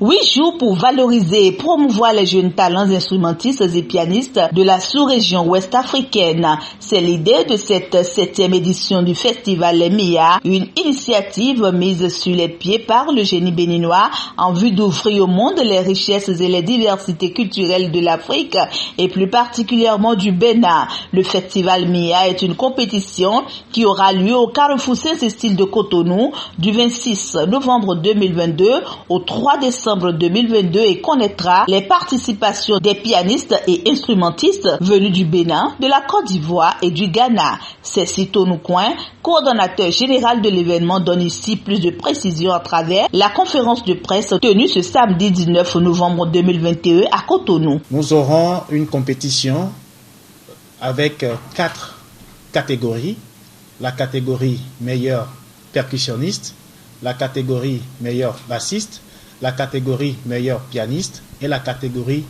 8 jours pour valoriser et promouvoir les jeunes talents instrumentistes et pianistes de la sous-région ouest africaine. C'est l'idée de cette 7e édition du festival MIA, une initiative mise sur les pieds par le génie béninois en vue d'ouvrir au monde les richesses et les diversités culturelles de l'Afrique et plus particulièrement du Bénin. Le festival MIA est une compétition qui aura lieu au Carrefour Saint-Cécile de Cotonou du 26 novembre 2022 au 3 décembre 2022 et connaîtra les participations des pianistes et instrumentistes venus du Bénin, de la Côte d'Ivoire et du Ghana. C'est Sitonou Coin, coordonnateur général de l'événement, donne ici plus de précisions à travers la conférence de presse tenue ce samedi 19 novembre 2021 à Cotonou. Nous aurons une compétition avec 4 catégories. La catégorie meilleur percussionniste, la catégorie meilleur bassiste, la catégorie meilleur pianiste et la catégorie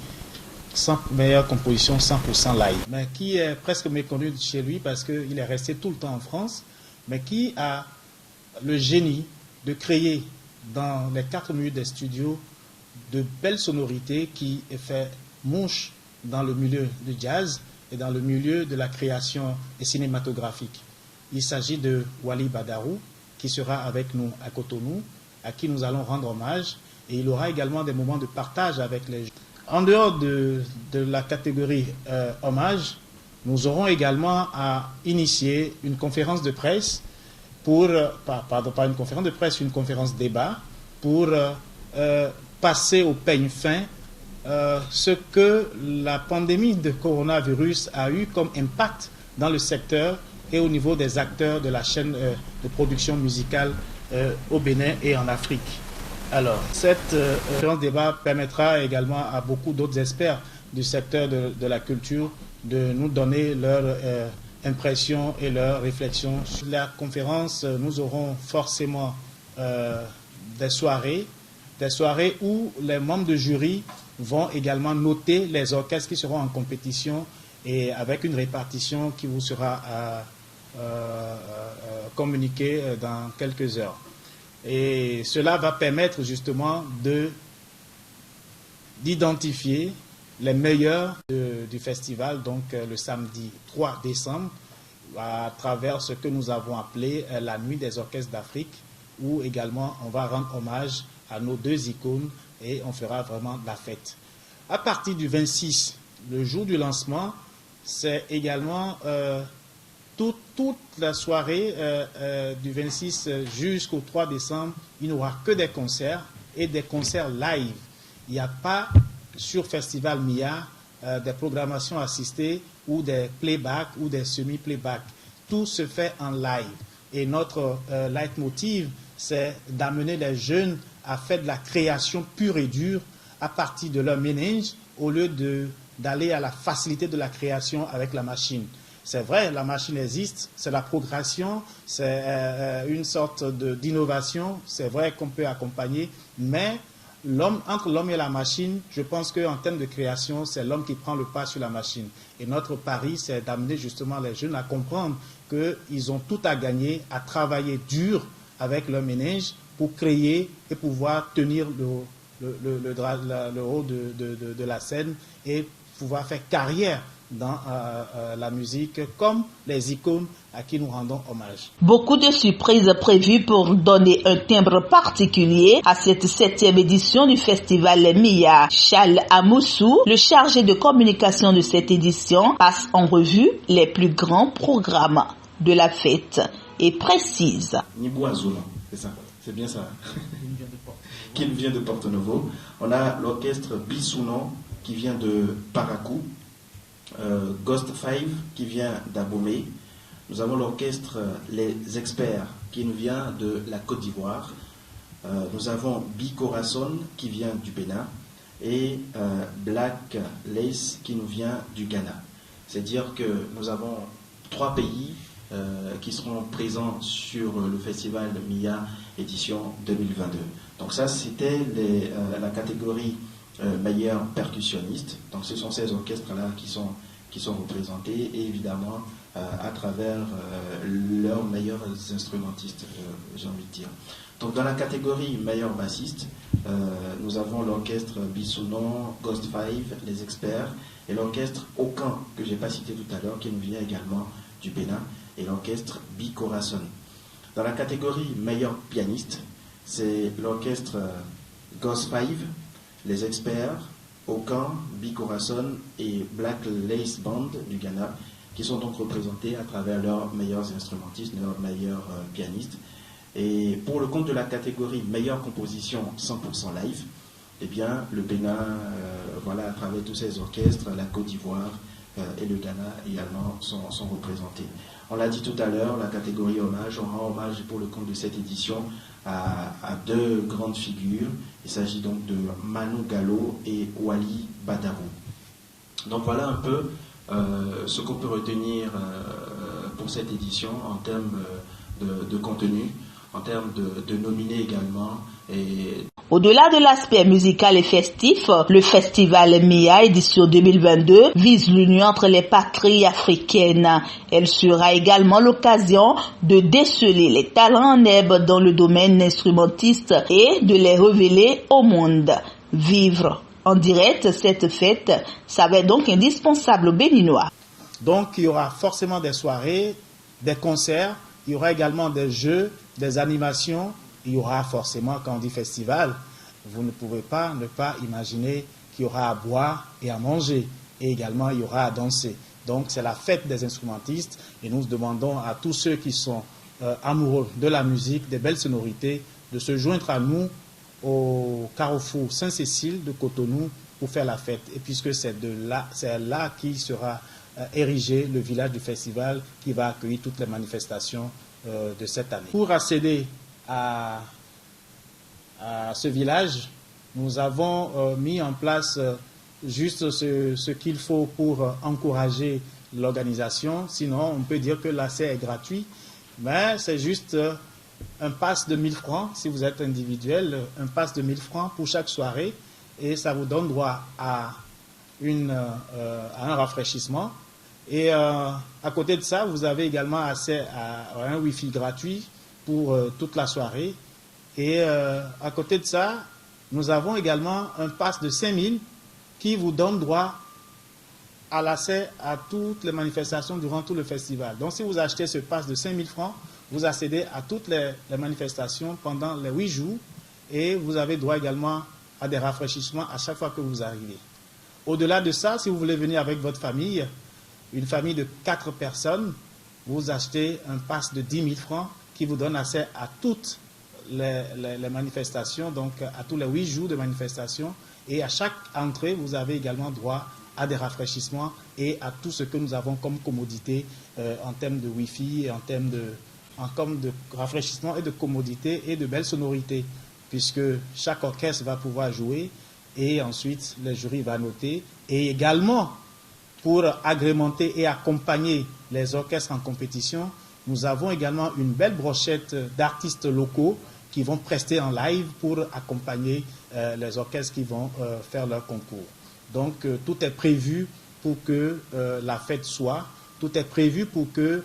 meilleure composition 100% live. Mais qui est presque méconnu de chez lui parce qu'il est resté tout le temps en France, mais qui a le génie de créer dans les 4 murs des studios de belles sonorités qui fait mouche dans le milieu du jazz et dans le milieu de la création cinématographique. Il s'agit de Wally Badarou qui sera avec nous à Cotonou, à qui nous allons rendre hommage. Et il aura également des moments de partage avec les gens. En dehors de la catégorie hommage, nous aurons également à initier une conférence de presse pour, pas une conférence de presse, une conférence débat pour passer au peigne fin ce que la pandémie de coronavirus a eu comme impact dans le secteur et au niveau des acteurs de la chaîne de production musicale au Bénin et en Afrique. Alors, cette conférence débat permettra également à beaucoup d'autres experts du secteur de la culture de nous donner leurs impressions et leurs réflexions. Sur la conférence, nous aurons forcément des soirées où les membres de jury vont également noter les orchestres qui seront en compétition et avec une répartition qui vous sera communiquée dans quelques heures. Et cela va permettre justement d'identifier les meilleurs du festival, donc le samedi 3 décembre, à travers ce que nous avons appelé la Nuit des orchestres d'Afrique, où également on va rendre hommage à nos 2 icônes et on fera vraiment la fête. À partir du 26, le jour du lancement, c'est également toute la soirée du 26 jusqu'au 3 décembre, il n'y aura que des concerts et des concerts live. Il n'y a pas sur Festival MIA des programmations assistées ou des playbacks ou des semi-playbacks. Tout se fait en live. Et notre leitmotiv, c'est d'amener les jeunes à faire de la création pure et dure à partir de leur méninge au lieu d'aller à la facilité de la création avec la machine. C'est vrai, la machine existe, c'est la progression, c'est une sorte d'innovation, c'est vrai qu'on peut accompagner, mais entre l'homme et la machine, je pense qu'en termes de création, c'est l'homme qui prend le pas sur la machine. Et notre pari, c'est d'amener justement les jeunes à comprendre qu'ils ont tout à gagner, à travailler dur avec leur méninge pour créer et pouvoir tenir le haut de la scène et pouvoir faire carrière dans la musique comme les icônes à qui nous rendons hommage. Beaucoup de surprises prévues pour donner un timbre particulier à cette 7e édition du festival MIA. Charles Amoussou, le chargé de communication de cette édition, passe en revue les plus grands programmes de la fête et précise. Niboazoulan, c'est ça, c'est bien ça. Qui vient de Porto-Novo. On a l'orchestre Bissounon qui vient de Parakou. Ghost 5 qui vient d'Abomey. Nous avons l'orchestre Les Experts qui nous vient de la Côte d'Ivoire. Nous avons Bicorazon qui vient du Bénin et Black Lace qui nous vient du Ghana. C'est-à-dire que nous avons 3 pays qui seront présents sur le festival MIA édition 2022. Donc ça, c'était la catégorie meilleur percussionniste. Donc ce sont ces orchestres-là qui sont représentés et évidemment à travers leurs meilleurs instrumentistes, j'ai envie de dire. Donc dans la catégorie meilleur bassiste, nous avons l'orchestre Bissounon, Ghost Five, les experts, et l'orchestre Okan, que je n'ai pas cité tout à l'heure, qui nous vient également du Bénin, et l'orchestre Bi-Corazon. Dans la catégorie meilleur pianiste, c'est l'orchestre Ghost Five, les experts, Okan, Bi-Corazon et Black Lace Band du Ghana, qui sont donc représentés à travers leurs meilleurs instrumentistes, leurs meilleurs pianistes. Et pour le compte de la catégorie meilleure composition 100% live, eh bien, le Bénin, voilà, à travers tous ces orchestres, la Côte d'Ivoire et le Ghana également sont représentés. On l'a dit tout à l'heure, la catégorie hommage, on rend hommage pour le compte de cette édition à deux grandes figures. Il s'agit donc de Manu Gallo et Wally Badarou. Donc voilà un peu ce qu'on peut retenir pour cette édition en termes de contenu, en termes de nominés également. Au-delà de l'aspect musical et festif, le festival MIA édition 2022 vise l'union entre les patries africaines. Elle sera également l'occasion de déceler les talents en herbe dans le domaine instrumentiste et de les révéler au monde. Vivre en direct cette fête s'avère donc indispensable aux Béninois. Donc il y aura forcément des soirées, des concerts, il y aura également des jeux, des animations. Il y aura forcément, quand on dit festival, vous ne pouvez pas ne pas imaginer qu'il y aura à boire et à manger. Et également, il y aura à danser. Donc, c'est la fête des instrumentistes. Et nous demandons à tous ceux qui sont amoureux de la musique, des belles sonorités, de se joindre à nous au carrefour Saint-Cécile de Cotonou pour faire la fête. Et puisque c'est là qui sera érigé le village du festival qui va accueillir toutes les manifestations de cette année. Pour accéder à ce village, nous avons mis en place juste ce qu'il faut pour encourager l'organisation. Sinon, on peut dire que l'accès est gratuit, mais c'est juste un pass de 1000 francs, si vous êtes individuel, un pass de 1000 francs pour chaque soirée, et ça vous donne droit à un rafraîchissement. Et à côté de ça, vous avez également accès à un Wi-Fi gratuit pour toute la soirée. Et à côté de ça, nous avons également un pass de 5000 qui vous donne droit à l'accès à toutes les manifestations durant tout le festival. Donc si vous achetez ce pass de 5000 francs, vous accédez à toutes les manifestations pendant les 8 jours et vous avez droit également à des rafraîchissements à chaque fois que vous arrivez. Au-delà de ça, si vous voulez venir avec votre famille, une famille de 4 personnes, vous achetez un pass de 10 000 francs qui vous donne accès à toutes les manifestations, donc à tous les 8 jours de manifestation. Et à chaque entrée, vous avez également droit à des rafraîchissements et à tout ce que nous avons comme commodité en termes de Wi-Fi et en termes de rafraîchissement et de commodité et de belles sonorités, puisque chaque orchestre va pouvoir jouer et ensuite le jury va noter. Et également, pour agrémenter et accompagner les orchestres en compétition, nous avons également une belle brochette d'artistes locaux qui vont prester en live pour accompagner les orchestres qui vont faire leur concours. Donc tout est prévu pour que la fête soit, tout est prévu pour que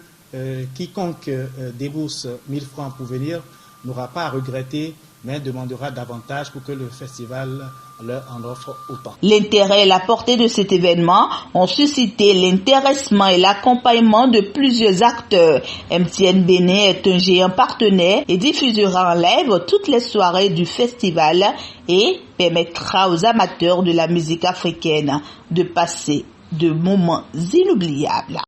quiconque débourse 1000 francs pour venir n'aura pas à regretter, mais demandera davantage pour que le festival leur en offre autant. L'intérêt et la portée de cet événement ont suscité l'intéressement et l'accompagnement de plusieurs acteurs. MTN Bénin est un géant partenaire et diffusera en live toutes les soirées du festival et permettra aux amateurs de la musique africaine de passer de moments inoubliables.